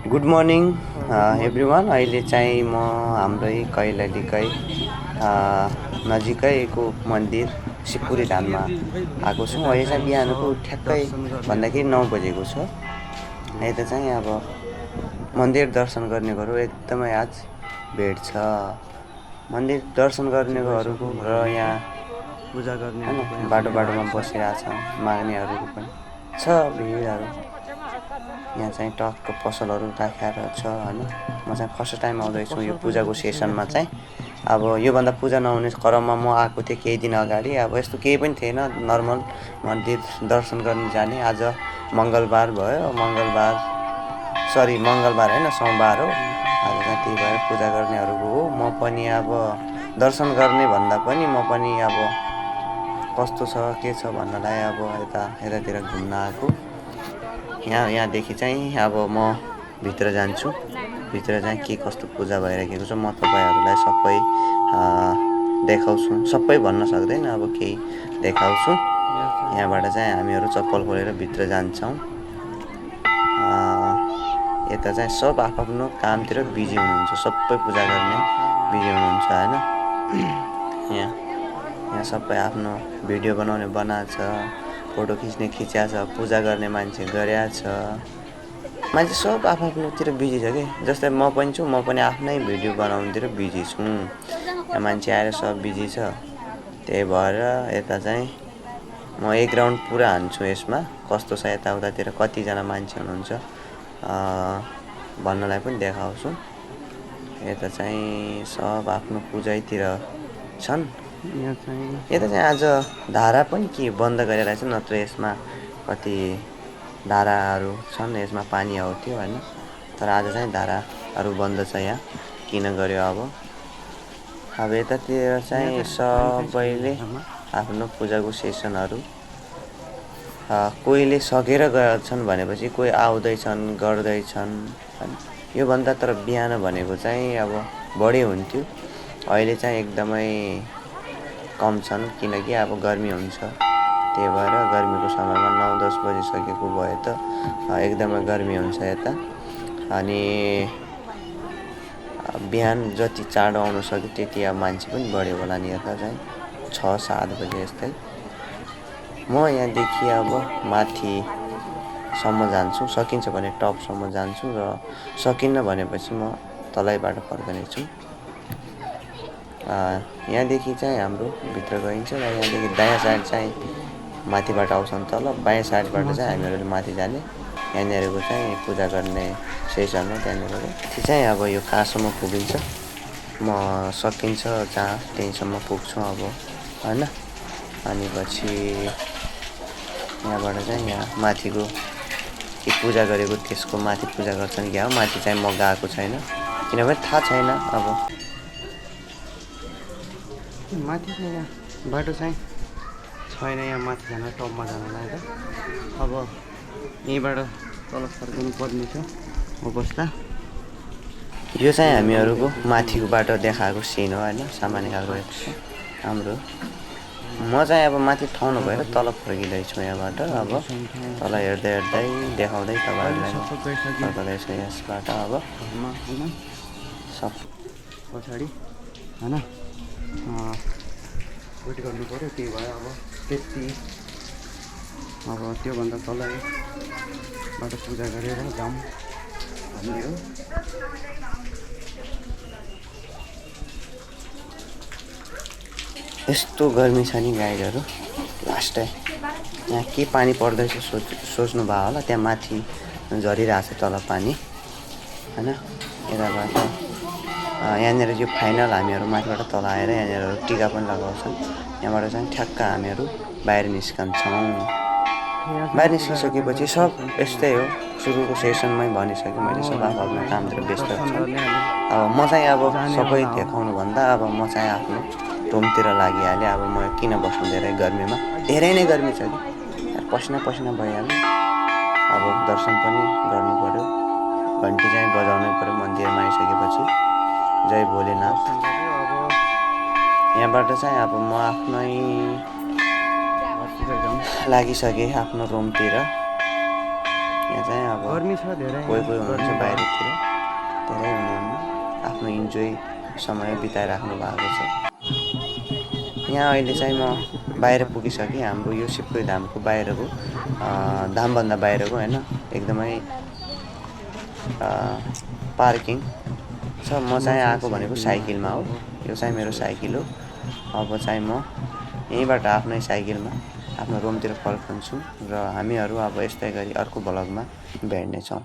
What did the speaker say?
Good morning everyone. अहिले चाहिँ म हाम्रै कैलालीकै नजिकैको मन्दिर शिवपुरी धाममा आएको छु। अहिले चाहिँ बिहानको ठ्याक्कै भन्दाखेरि 9 बजेको छ। यता चाहिँ अब मन्दिर दर्शन गर्नेहरू एकदमै आज भिड छ। मन्दिर दर्शन गर्नेहरूको र यहाँ पूजा गर्ने बाटो बाटोमा बसिरहेछ माग्नेहरूको पनि छ भिडहरू। यहाँ चाहिँ टक्क पसलहरू राखेर छ होइन। म चाहिँ फर्स्ट टाइम आउँदैछु यो पूजाको सेसनमा चाहिँ। अब योभन्दा पूजा नहुने क्रममा म आएको थिएँ केही दिन अगाडि। अब यस्तो केही पनि थिएन, नर्मल मन्दिर दर्शन गर्न जाने। आज मङ्गलबार भयो, मङ्गलबार होइन सोमबार हो आज चाहिँ। त्यही भएर पूजा गर्नेहरूको हो। म पनि अब दर्शन गर्ने भन्दा पनि म पनि अब कस्तो छ के छ भन्नलाई अब यतातिर घुम्न आएको। यहाँदेखि चाहिँ अब म भित्र जान्छु। भित्र चाहिँ के कस्तो पूजा भइरहेको छ म तपाईँहरूलाई सबै देखाउँछु। सबै भन्न सक्दैन, अब केही देखाउँछु। यहाँबाट चाहिँ हामीहरू चप्पल खोलेर भित्र जान्छौँ। यता चाहिँ सब आफ्नो कामतिर बिजी हुनुहुन्छ, सबै पूजा गर्ने बिजी हुनुहुन्छ होइन। यहाँ सबै आफ्नो भिडियो बनाउने बनाएको छ, फोटो खिच्ने खिच्या छ, पूजा गर्ने मान्छे गरेका छ। मान्छे सब आफ्नोतिर बिजी छ कि। जस्तै म पनि छु, म पनि आफ्नै भिडियो बनाउनुतिर बिजी छु। यहाँ मान्छे आएर सब बिजी छ। त्यही भएर यता चाहिँ म एक राउन्ड पुरा हान्छु यसमा। कस्तो छ यताउतातिर कतिजना मान्छे हुनुहुन्छ भन्नलाई पनि देखाउँछु। यता चाहिँ सब आफ्नो पूजैतिर छन्। यता चाहिँ आज धारा पनि के बन्द गरेर रहेछ, नत्र यसमा कति धाराहरू छन्, यसमा पानी आउँथ्यो होइन। तर आज चाहिँ धाराहरू बन्द छ यहाँ। किन गर्यो अब यतातिर चाहिँ सबैले आफ्नो पूजाको सेसनहरू कोहीले सकेर गएका छन् भनेपछि कोही आउँदैछन् गर्दैछन् होइन। योभन्दा तर बिहान भनेको चाहिँ अब बढी हुन्थ्यो। अहिले चाहिँ एकदमै कम छन् किनकि अब गर्मी हुन्छ। त्यही भएर गर्मीको समयमा 9-10 बजिसकेको भए त एकदमै गर्मी हुन्छ यता। अनि बिहान जति चाँडो आउनु सक्यो त्यति अब मान्छे पनि बढ्यो होला नि। यता चाहिँ 6-7 बजे यस्तै। म यहाँदेखि अब माथिसम्म जान्छु, सकिन्छ भने टपसम्म जान्छु र सकिन्न भनेपछि म तलैबाट फर्कनेछु। यहाँदेखि चाहिँ हाम्रो भित्र गइन्छ र यहाँदेखि दायाँ साइड चाहिँ माथिबाट आउँछन् तल, बायाँ साइडबाट चाहिँ हामीहरूले माथि जाने। यहाँनिरको चाहिँ पूजा गर्ने सेसन हो त्यहाँनिरको। त्यो चाहिँ अब यो कहाँसम्म पुगिन्छ, म सकिन्छ जहाँ त्यहीँसम्म पुग्छु अब होइन। अनि पछि यहाँबाट चाहिँ यहाँ माथिको के पूजा गरेको त्यसको माथि पूजा गर्छन् क्या हो। माथि चाहिँ म गएको छैन किनभने थाहा छैन। अब माथि चाहिँ यहाँ बाटो चाहिँ छैन यहाँ माथि जान, टपमा जानलाई त। अब यहीँबाट तल फर्कनु पर्ने छ अवस्था। यो चाहिँ हामीहरूको माथिको बाटो देखाएको सिन हो होइन। सामान्य खालको हाम्रो म चाहिँ अब माथि ठाउँ नभएर तल फर्किँदैछु यहाँबाट। अब तल हेर्दै देखाउँदै तपाईँहरूलाई फर्कँदैछु यसबाट। अब सब पछाडि होइन वेट गर्नु पऱ्यो। त्यही भएर अब त्यति अब त्योभन्दा तलबाट पूजा गरेर जाउँ भन्ने हो। यस्तो गर्मी छ नि गाइडहरू लास्टै। यहाँ के पानी पर्दैछ सोच्नु भयो होला। त्यहाँ माथि झरिरहेको छ तल पानी होइन। यताबाट यहाँनिर यो फाइनल हामीहरू माथिबाट तल आएर यहाँनिर टिका पनि लगाउँछन्। यहाँबाट चाहिँ ठ्याक्क हामीहरू बाहिर निस्कन्छौँ। बाहिर निस्किसकेपछि सब यस्तै हो। सुरुको सेसनमै भनिसकेँ मैले, सब आफ्नो कामतिर व्यस्त छन्। अब म चाहिँ अब सबै देखाउनुभन्दा अब म चाहिँ आफ्नो रुमतिर लागिहालेँ। अब म किन बस्नु धेरै गर्मीमा, धेरै नै गर्मी छ कि पसिना भइहाल्यो। अब दर्शन पनि गर्नु पऱ्यो, घन्टी चाहिँ बजाउनै पऱ्यो मन्दिरमा आइसकेपछि। जय भोलेनाथ। यहाँबाट चाहिँ अब म आफ्नै लागिसकेँ आफ्नो रुमतिर। यहाँ चाहिँ अब गर्मी छ धेरै कोही हुनुहुन्छ बाहिरतिर, धेरै हुनुहुन्न, आफ्नो इन्जोय समय बिताइराख्नु भएको छ। यहाँ अहिले चाहिँ म बाहिर पुगिसकेँ, हाम्रो यो शिवपुरी धामको बाहिरको, धामभन्दा बाहिरको होइन, एकदमै पार्किङ छ। म चाहिँ आएको भनेको साइकलमा हो, यो चाहिँ मेरो साइकल हो। अब चाहिँ म यहीँबाट आफ्नै साइकलमा आफ्नो रुमतिर फर्कन्छु र हामीहरू अब यस्तै गरी अर्को भ्लगमा भेट्नेछौँ।